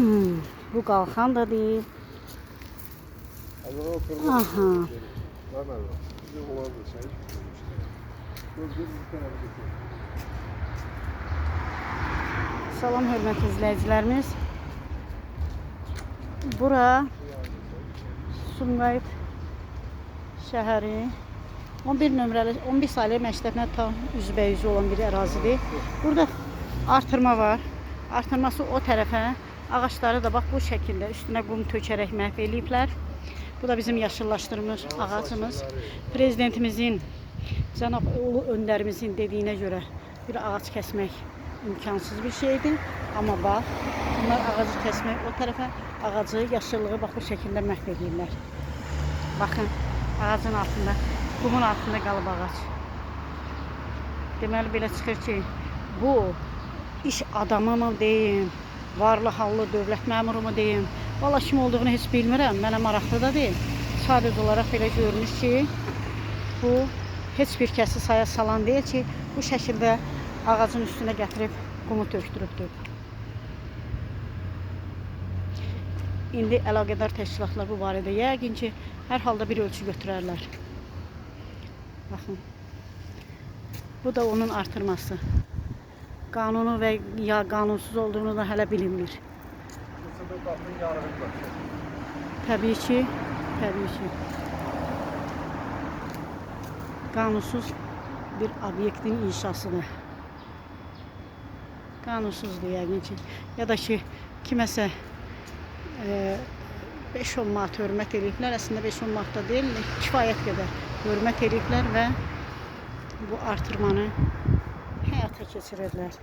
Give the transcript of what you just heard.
Bu qalxan da deyil. Aha. Salam hörmətli izləyicilərimiz. Bura Sumqayıt şəhəri 11 nömrəli 11 sayılı məktəbinə tam üzbəyüzü olan bir ərazidir. Burada artırma var. Artırması o tərəfə. Ağaçları da bax bu şəkildə üstünə qum tökərək məhv eləyiblər. Bu da bizim yaşıllaşdırılmış ağacımız. Prezidentimizin, cənab Ulu öndərimizin dediyinə görə bir ağac kəsmək imkansız bir şeydir. Amma bax, bunlar ağacı kəsmək o tərəfə, ağacı, yaşıllığı bax bu şəkildə məhv edirlər. Baxın, ağacın altında, qumun altında qalıb ağac. Deməli belə çıxır ki, bu iş adamı mı deyim, varlı hallı dövlət məmuru mu deyim, valla kim olduğunu heç bilmirəm, mənə maraqlı da deyil. Sadəcə olaraq belə görünür ki, bu heç bir kəsi saya salan deyil ki, bu şəkildə ağacın üstünə gətirib qumu tökdürübdür. İndi əlaqədar təşkilatlar bu barədə yəqin ki, hər halda bir ölçü götürərlər. Baxın, bu da onun artırması. Qanunu və ya qanunsuz olduğunu da hələ bilinmir. Təbii ki, qanunsuz bir obyektin inşasıdır. Qanunsuzdur yəqin ki. Ya da ki, kiməsə 5-10 manat hörmət ediblər. Əslində 5-10 manat da deyil, kifayət qədər hörmət ediblər və bu artırmanı həyata keçirirlər.